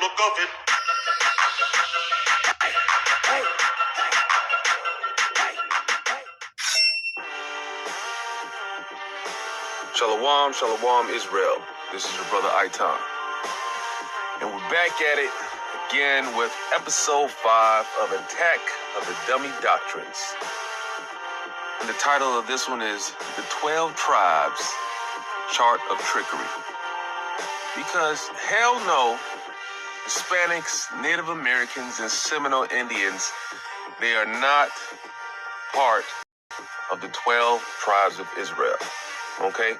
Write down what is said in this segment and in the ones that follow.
look of it. Shalom, shalom, Israel. This is your brother Aitan. And we're back at it again with episode 5 of Attack of the Dummy Doctrines. And the title of this one is The 12 Tribes Chart of Trickery. Because hell no, Hispanics, Native Americans, and Seminole Indians, they are not part of the 12 tribes of Israel. Okay?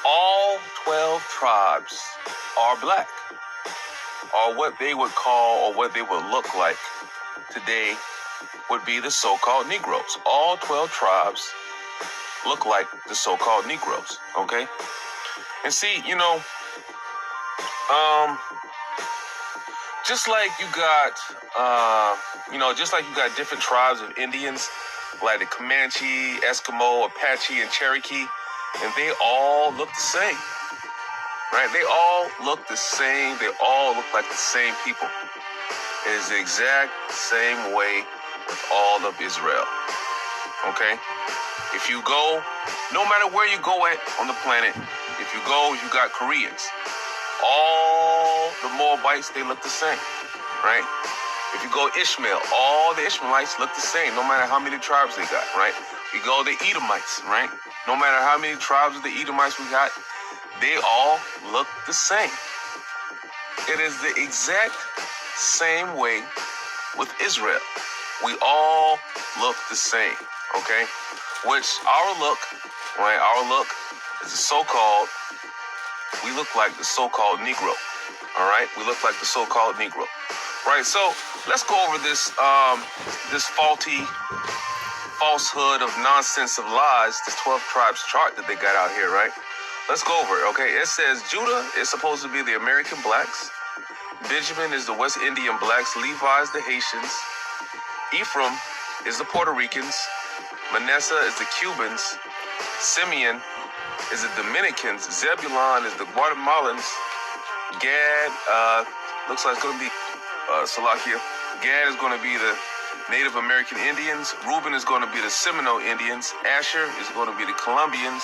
All 12 tribes are black, or what they would call, or what they would look like today would be the so-called Negros. All 12 tribes look like the so-called Negros, okay? And see, just like you got, just like you got different tribes of Indians, like the Comanche, Eskimo, Apache, and Cherokee, and they all look the same, right? They all look the same. They all look like the same people. It is the exact same way with all of Israel, okay? If you go, no matter where you go at on the planet, if you go, you got Koreans. All the Moabites, they look the same, right? If you go Ishmael, all the Ishmaelites look the same, no matter how many tribes they got, right? You go the Edomites, right? No matter how many tribes of the Edomites we got, they all look the same. It is the exact same way with Israel. We all look the same, okay? Which our look, right? Our look is the so-called, we look like the so-called Negro, all right? We look like the so-called Negro, right? So let's go over this, this falsehood of nonsense of lies, this 12 tribes chart that they got out here, right? Let's go over it, okay? It says Judah is supposed to be the American blacks. Benjamin is the West Indian blacks. Levi is the Haitians. Ephraim is the Puerto Ricans. Manasseh is the Cubans. Simeon is the Dominicans. Zebulon is the Guatemalans. Gad, looks like it's going to be Salakia. Gad is going to be the Native American Indians. Reuben is going to be the Seminole Indians. Asher is going to be the Colombians.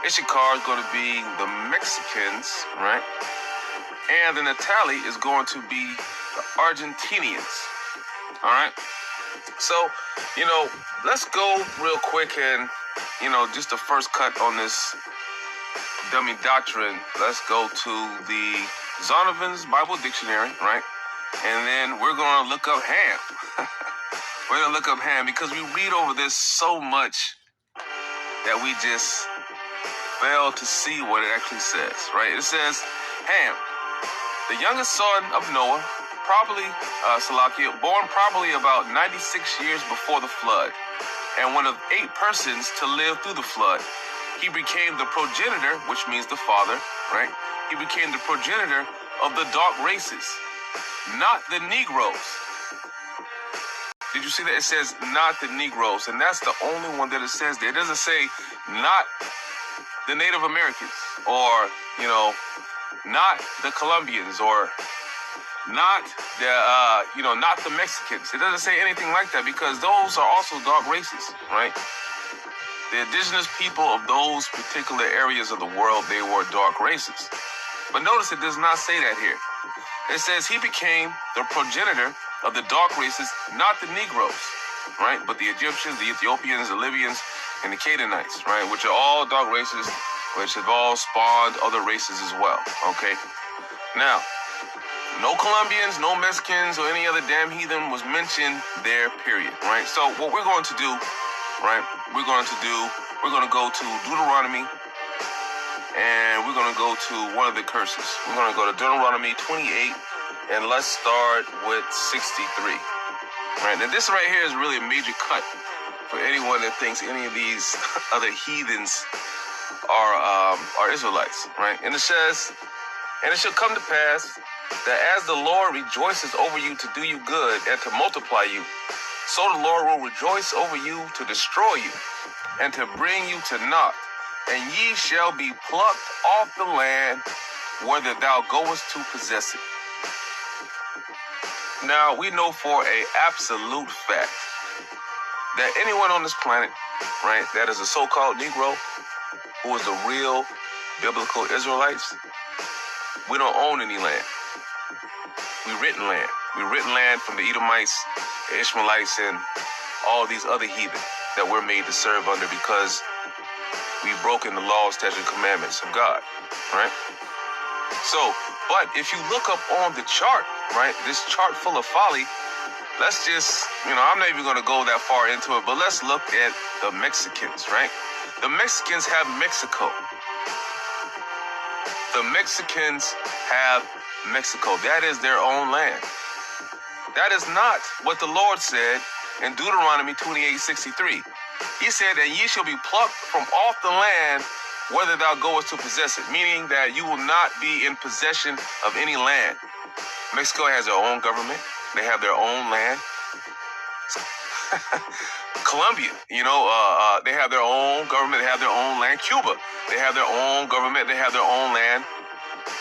Issachar is going to be the Mexicans, right? And the Naphtali is going to be the Argentinians, all right? So, let's go real quick and, just the first cut on this dummy doctrine. Let's go to the Zondervan's Bible Dictionary, right? And then we're going to look up Ham. We're going to look up Ham because we read over this so much that we just fail to see what it actually says, right? It says, Ham, the youngest son of Noah, born probably about 96 years before the flood, and one of 8 persons to live through the flood. He became the progenitor, which means the father, right? He became the progenitor of the dark races, not the Negros. Did you see that? It says not the Negros, and that's the only one that it says there. It doesn't say not the Native Americans, or, not the Colombians, or not the, not the Mexicans. It doesn't say anything like that because those are also dark races, right? The indigenous people of those particular areas of the world, they were dark races. But notice it does not say that here. It says he became the progenitor of the dark races, not the Negroes, right? But the Egyptians, the Ethiopians, the Libyans, and the Canaanites, right? Which are all dark races, which have all spawned other races as well, okay? Now, no Colombians, no Mexicans, or any other damn heathen was mentioned there, period, right? So what we're going to do, right, we're going to go to Deuteronomy, and we're going to go to one of the curses. We're going to go to Deuteronomy 28, and let's start with 63, right? Now this right here is really a major cut for anyone that thinks any of these other heathens are Israelites, right? And it says, and it shall come to pass that as the Lord rejoices over you to do you good and to multiply you, so the Lord will rejoice over you to destroy you and to bring you to naught. And ye shall be plucked off the land whither thou goest to possess it. Now, we know for a absolute fact that anyone on this planet, right, that is a so-called Negro, who is the real biblical Israelites, we don't own any land. We written land. We written land from the Edomites, the Ishmaelites, and all these other heathen that we're made to serve under because we've broken the laws, statutes, and commandments of God, right? So, but if you look up on the chart, right, this chart full of folly, let's just, I'm not even going to go that far into it, but let's look at the Mexicans, right? The Mexicans have Mexico. The Mexicans have Mexico. That is their own land. That is not what the Lord said in Deuteronomy 28:63. He said that ye shall be plucked from off the land whether thou goest to possess it, meaning that you will not be in possession of any land. Mexico has their own government. They have their own land. Colombia, they have their own government. They have their own land. Cuba, they have their own government. They have their own land.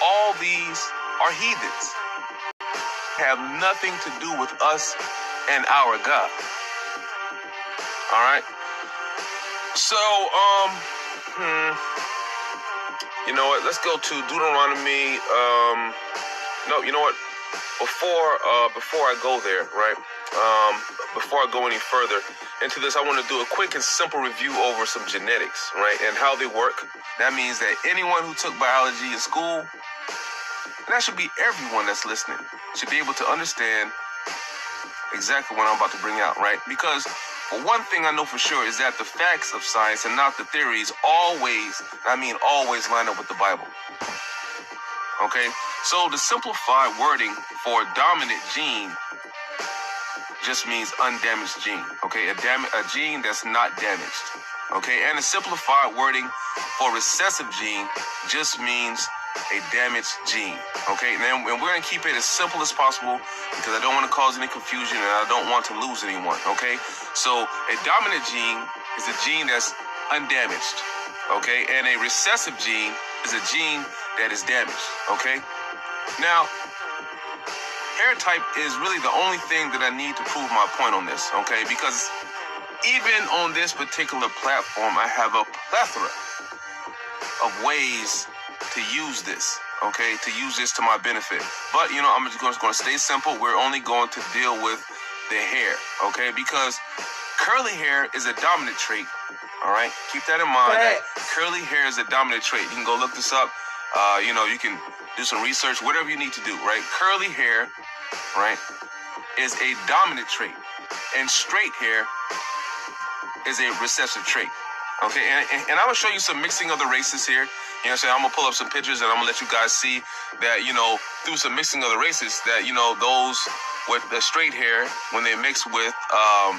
All these are heathens. Have nothing to do with us and our God. All right. So, you know what? Let's go to Deuteronomy. No, you know what? Before I go there, right? Before I go any further into this, I want to do a quick and simple review over some genetics, right? And how they work. That means that anyone who took biology in school, and that should be everyone that's listening, should be able to understand exactly what I'm about to bring out, right? Because one thing I know for sure is that the facts of science and not the theories always line up with the Bible. Okay? So the simplified wording for dominant gene just means undamaged gene. Okay? A gene that's not damaged. Okay? And the simplified wording for recessive gene just means a damaged gene. Okay? And we're going to keep it as simple as possible because I don't want to cause any confusion and I don't want to lose anyone. Okay? So a dominant gene is a gene that's undamaged. Okay? And a recessive gene is a gene that is damaged. Okay? Now, hair type is really the only thing that I need to prove my point on this. Okay? Because even on this particular platform, I have a plethora of ways to use this, okay, to use this to my benefit. But, I'm just going to stay simple. We're only going to deal with the hair, okay, because curly hair is a dominant trait, all right? Keep that in mind. That curly hair is a dominant trait. You can go look this up. You can do some research, whatever you need to do, right? Curly hair, right, is a dominant trait, and straight hair is a recessive trait. Okay, and I'm going to show you some mixing of the races here. I'm going to pull up some pictures and I'm going to let you guys see that, through some mixing of the races that, those with the straight hair, when they mix with,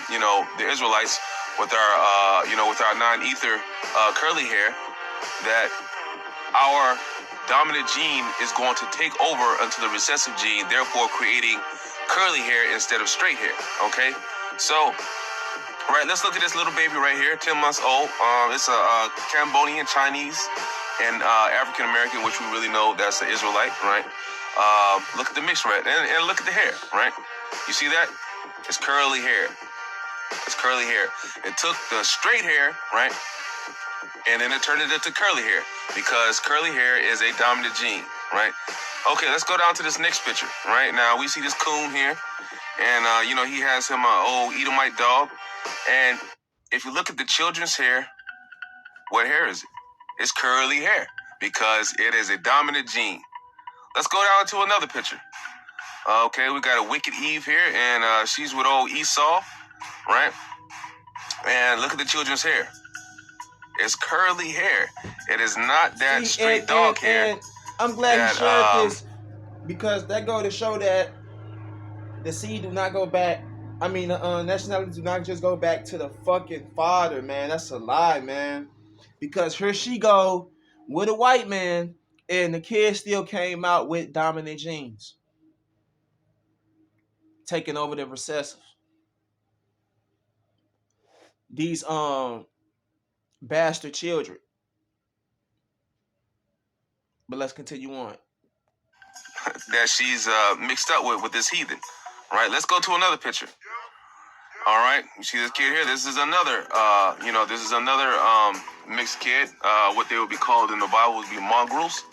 the Israelites with our, with our non-ether curly hair, that our dominant gene is going to take over unto the recessive gene, therefore creating curly hair instead of straight hair. Okay, so... Right, let's look at this little baby right here, 10 months old. It's a Cambodian, Chinese, and African American, which we really know that's an Israelite, right? Look at the mix, right? And look at the hair, right? You see that? It's curly hair. It's curly hair. It took the straight hair, right? And then it turned it into curly hair because curly hair is a dominant gene, right? Okay, let's go down to this next picture, right? Now, we see this coon here, and, he has him an old Edomite dog. And if you look at the children's hair, what hair is it? It's curly hair because it is a dominant gene. Let's go down to another picture. Okay, we got a wicked Eve here, and she's with old Esau, right? And look at the children's hair. It's curly hair. It is not that straight dog hair. And I'm glad you shared this because that go to show that the seed do not go back. I mean, nationality do not just go back to the fucking father, man. That's a lie, man. Because here she go with a white man, and the kid still came out with dominant genes, taking over the recessive. These bastard children. But let's continue on. That she's mixed up with this heathen. All right, let's go to another picture. All right, you see this kid here? This is another, this is another mixed kid. What they would be called in the Bible would be mongrels.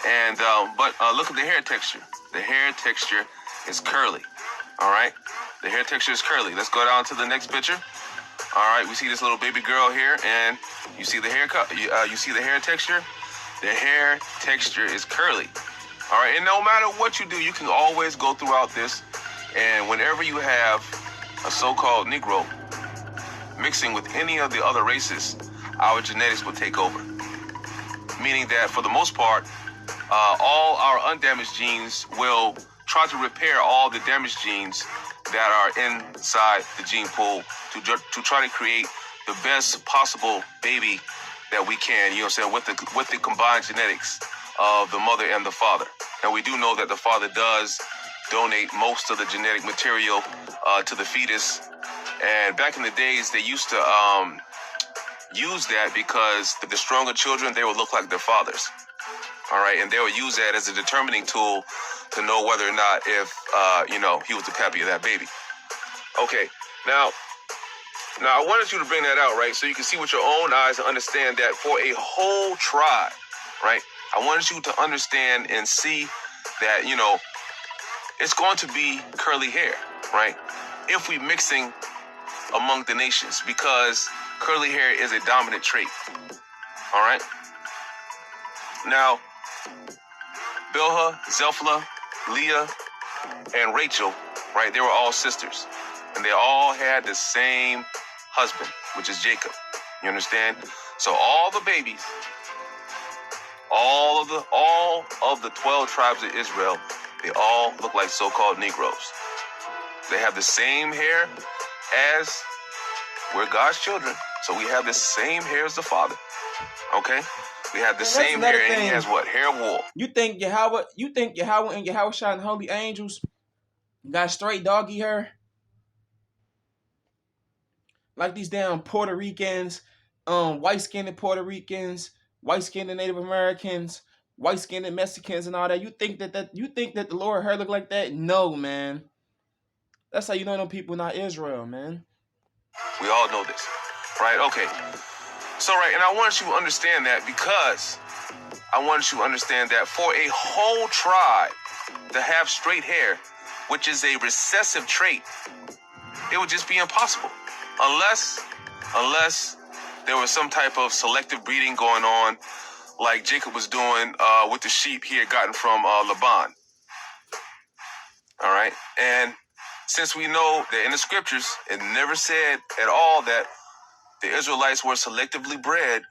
And but look at the hair texture. The hair texture is curly. All right, the hair texture is curly. Let's go down to the next picture. All right, we see this little baby girl here, and you see the haircut. You see the hair texture. The hair texture is curly. All right, and no matter what you do, you can always go throughout this, and whenever you have a so-called Negro mixing with any of the other races, our genetics will take over. Meaning that for the most part, all our undamaged genes will try to repair all the damaged genes that are inside the gene pool to try to create the best possible baby that we can, you know what I'm saying, with the combined genetics of the mother and the father. And we do know that the father does donate most of the genetic material to the fetus. And back in the days, they used to use that because the stronger children, they would look like their fathers. All right, and they would use that as a determining tool to know whether or not if, he was the pappy of that baby. Okay, now I wanted you to bring that out, right, so you can see with your own eyes and understand that for a whole tribe, right, I wanted you to understand and see that, it's going to be curly hair, right, if we mixing among the nations, because curly hair is a dominant trait, all right? Now, Bilhah, Zilpah, Leah, and Rachel, right, they were all sisters, and they all had the same husband, which is Jacob, you understand? So all the babies, all of the 12 tribes of Israel, they all look like so-called Negros. They have the same hair as we're God's children, so we have the same hair as the Father. Okay, we have the same hair, and he has what? Hair wool. You think Yahweh and Yahweh Shai and holy angels got straight doggy hair? Like these damn Puerto Ricans, white-skinned Puerto Ricans, white-skinned Native Americans, white-skinned Mexicans, and all that. You think that the Lord hair look like that? No, man. That's how you know them people not Israel, man. We all know this, right? Okay. So, right, and I want you to understand that because I want you to understand that for a whole tribe to have straight hair, which is a recessive trait, it would just be impossible. Unless there was some type of selective breeding going on, like Jacob was doing with the sheep he had gotten from Laban. All right? And since we know that in the scriptures, it never said at all that the Israelites were selectively bred,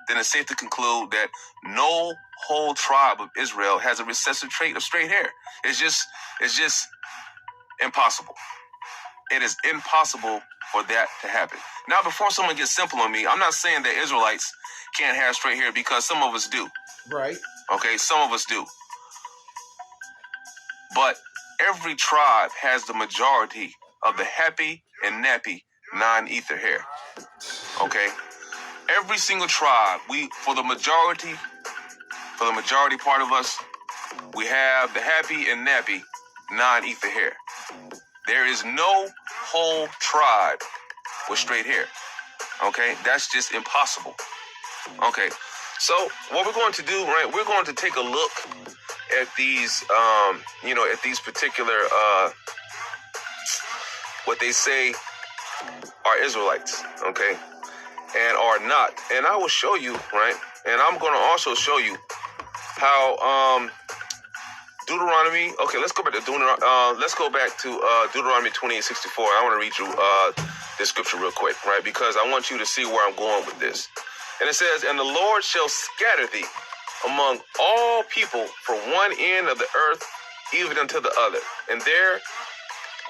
then it's safe to conclude that no whole tribe of Israel has a recessive trait of straight hair. It's just impossible. It is impossible for that to happen. Now, before someone gets simple on me, I'm not saying that Israelites can't have straight hair, because some of us do. Right. Okay, some of us do. But every tribe has the majority of the happy and nappy non-ether hair. Okay? Every single tribe, for the majority part of us, we have the happy and nappy non-ether hair. There is no whole tribe with straight hair. Okay? That's just impossible. Okay. So what we're going to do, right, we're going to take a look at these, at these particular, what they say are Israelites, okay, and are not. And I will show you, right, and I'm going to also show you how Deuteronomy. Okay, let's go back to Deuteronomy 28:64. I want to read you this scripture real quick, right, because I want you to see where I'm going with this. And it says, "And the Lord shall scatter thee among all people from one end of the earth even unto the other, and there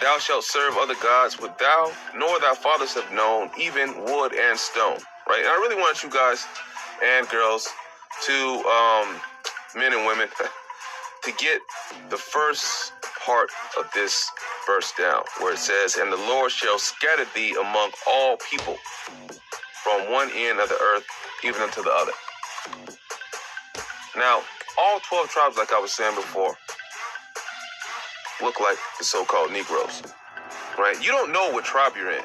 thou shalt serve other gods which thou nor thy fathers have known, even wood and stone." Right? And I really want you guys and girls to, men and women, to get the first part of this verse down, where it says, "And the Lord shall scatter thee among all people from one end of the earth even unto the other." Now, all 12 tribes, like I was saying before, look like the so-called Negroes, right? You don't know what tribe you're in.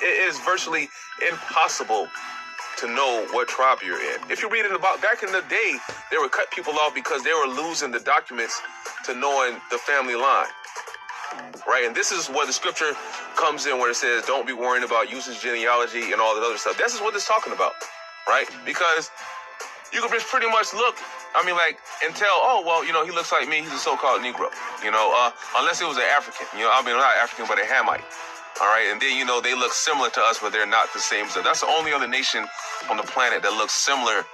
It is virtually impossible to know what tribe you're in. If you're reading about back in the day, they would cut people off because they were losing the documents to knowing the family line, right? And this is where the scripture comes in, where it says, don't be worrying about usage genealogy and all that other stuff. This is what it's talking about, right? Because you could just pretty much look, and tell, oh, well, he looks like me. He's a so-called Negro, unless it was an African, not African, but a Hamite. All right. And then, they look similar to us, but they're not the same. So that's the only other nation on the planet that looks similar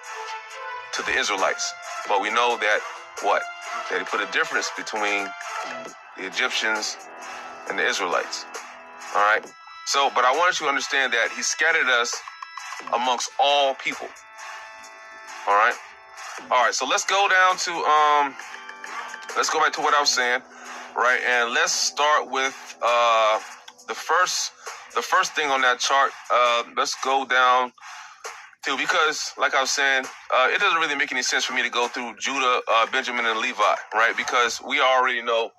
to the Israelites. But we know that that he put a difference between the Egyptians and the Israelites. All right. So, but I want you to understand that he scattered us amongst all people. All right. All right. So let's go down to, let's go back to what I was saying. Right. And let's start with, the first thing on that chart. Let's go down to, because like I was saying, it doesn't really make any sense for me to go through Judah, Benjamin, and Levi, right? Because we already know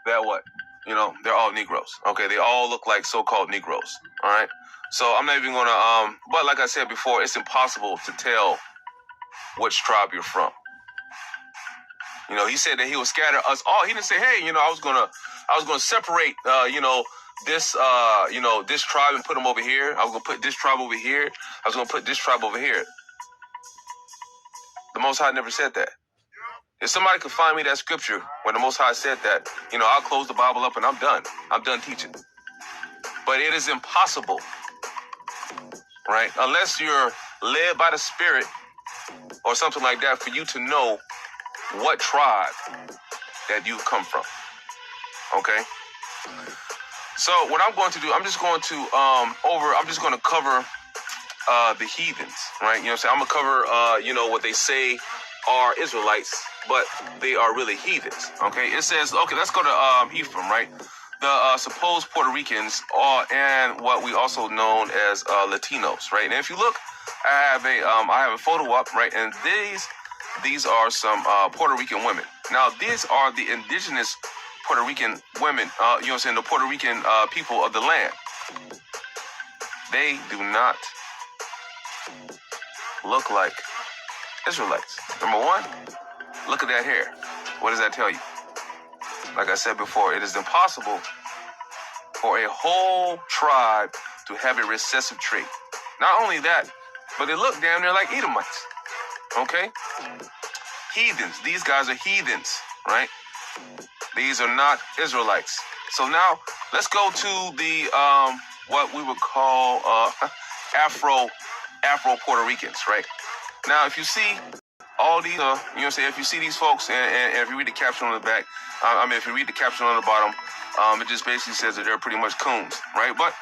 that they're all Negroes. Okay, they all look like so-called Negroes. All right. So I'm not even gonna. But like I said before, it's impossible to tell which tribe you're from. He said that he would scatter us all. He didn't say, hey, I was gonna separate, this this tribe and put them over here. I was gonna put this tribe over here. I was gonna put this tribe over here. The Most High never said that. If somebody could find me that scripture when the Most High said that, I'll close the Bible up and I'm done. I'm done teaching. But it is impossible, right? Unless you're led by the Spirit or something like that, for you to know what tribe that you've come from. Okay? So what I'm going to do, I'm just going to cover the heathens, right? I'm going to cover, what they say are Israelites, but they are really heathens, okay? It says, okay, let's go to Ephraim, right? The supposed Puerto Ricans and what we also known as Latinos, right? And if you look, I have a photo up, right? And these are some Puerto Rican women. Now, these are the indigenous Puerto Rican women, the Puerto Rican people of the land. They do not look like Israelites. Number one, look at that hair. What does that tell you? Like I said before, it is impossible for a whole tribe to have a recessive trait. Not only that, but they look damn near like Edomites. Okay? Heathens. These guys are heathens, right? These are not Israelites. So now let's go to the what we would call Afro Puerto Ricans, right? Now, if you see all these, if you see these folks, and if you read the caption on the back, if you read the caption on the bottom, it just basically says that they're pretty much coons, right? But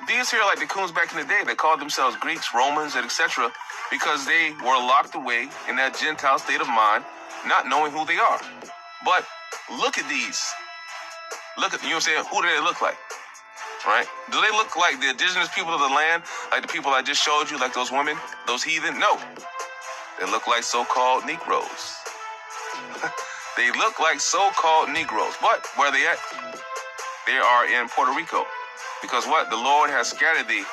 these here are like the coons back in the day. They called themselves Greeks, Romans, and etc. because they were locked away in that Gentile state of mind, not knowing who they are. But look at these. Look at, who do they look like? Right? Do they look like the indigenous people of the land, like the people I just showed you, like those women, those heathen? No. They look like so-called Negroes. They look like so-called Negroes. But where are they at? They are in Puerto Rico. Because what? The Lord has scattered thee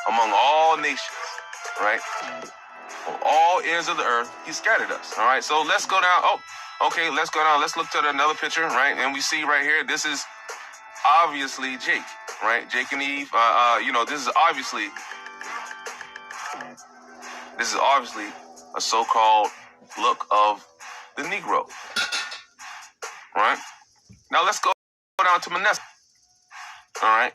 among all nations, right? From all ends of the earth, he scattered us, all right? So let's go down. Oh, okay, let's go down. Let's look to another picture, right? And we see right here, this is obviously Jake, right? Jake and Eve, this is obviously a so-called look of the Negro, right? Now let's go down to Manasseh, all right?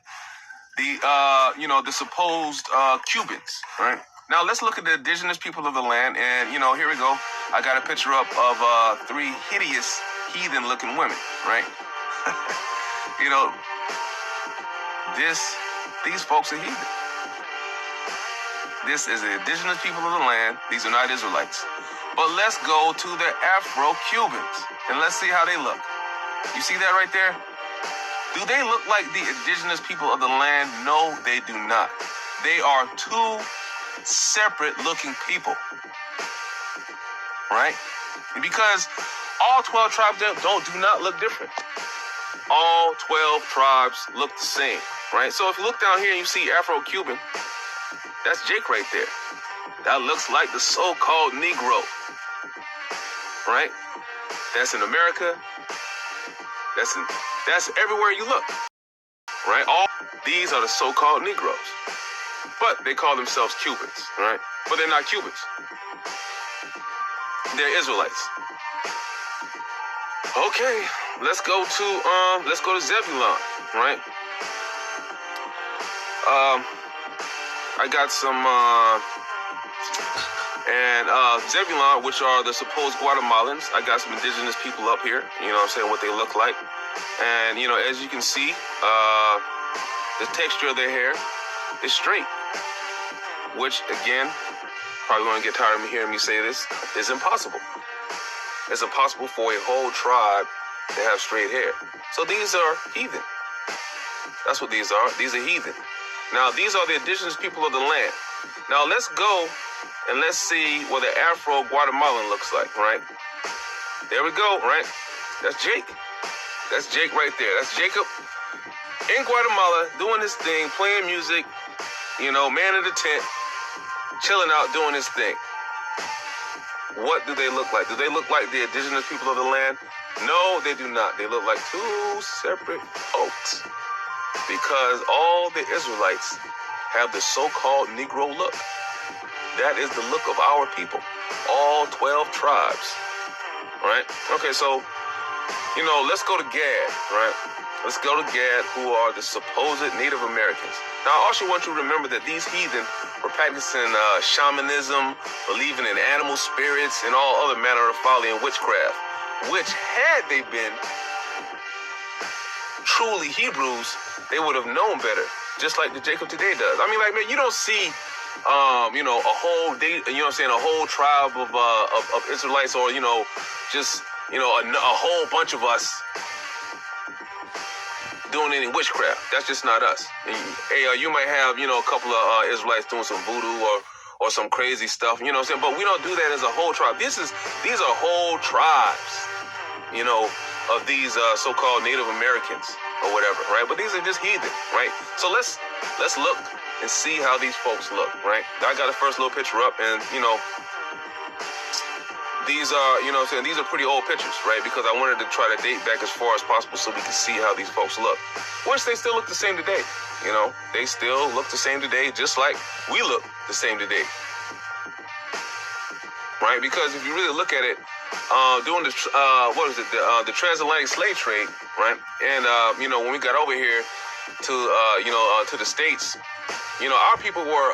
The supposed Cubans, right? Now let's look at the indigenous people of the land, and here we go. I got a picture up of 3 hideous heathen-looking women, right? These folks are heathen. This is the indigenous people of the land. These are not Israelites. But let's go to the Afro-Cubans, and let's see how they look. You see that right there? Do they look like the indigenous people of the land? No, they do not. They are 2 separate looking people, right? Because all 12 tribes do not look different, all 12 tribes look the same, right? So if you look down here and you see Afro-Cuban, that's Jake right there. That looks like the so-called Negro, right? That's in America. That's everywhere you look, right? All these are the so-called Negroes, but they call themselves Cubans, right? But they're not Cubans. They're Israelites. Okay, let's go to Zebulon, right? I got some Zebulon, which are the supposed Guatemalans. I got some indigenous people up here, you know what I'm saying, what they look like. And, you know, as you can see, the texture of their hair is straight, which, again, probably going to get tired of me hearing me say this, is impossible. It's impossible for a whole tribe to have straight hair. So these are heathen. That's what these are. These are heathen. Now, these are the indigenous people of the land. Now, let's go and let's see what the Afro-Guatemalan looks like, right? There we go, right? That's Jake. That's Jake right there. That's Jacob in Guatemala doing his thing, playing music, you know, man in the tent, chilling out, doing his thing. What do they look like? Do they look like the indigenous people of the land? No, they do not. They look like two separate folks, because all the Israelites have the so-called Negro look. That is the look of our people, all 12 tribes, right? Okay, so, you know, let's go to Gad, right? Let's go to Gad, who are the supposed Native Americans. Now, I also want you to remember that these heathen were practicing shamanism, believing in animal spirits, and all other manner of folly and witchcraft, which, had they been truly Hebrews, they would have known better, just like the Jacob today does. I mean, like, man, you don't see, you know, a whole, you know what I'm saying, a whole tribe of Israelites, or, you know, just, you know, a whole bunch of us doing any witchcraft. That's just not us. And, hey, you might have, you know, a couple of Israelites doing some voodoo or some crazy stuff, you know what I'm saying? But we don't do that as a whole tribe. These are whole tribes, you know, of these so-called Native Americans or whatever, right? But these are just heathen, right? So let's look and see how these folks look, right? I got a first little picture up, and, you know, these are, you know what I'm saying, these are pretty old pictures, right? Because I wanted to try to date back as far as possible so we can see how these folks look. Which they still look the same today, you know? They still look the same today, just like we look the same today, right? Because if you really look at it, during the, the transatlantic slave trade, right? And, you know, when we got over here to, you know, to the States, you know, our people were,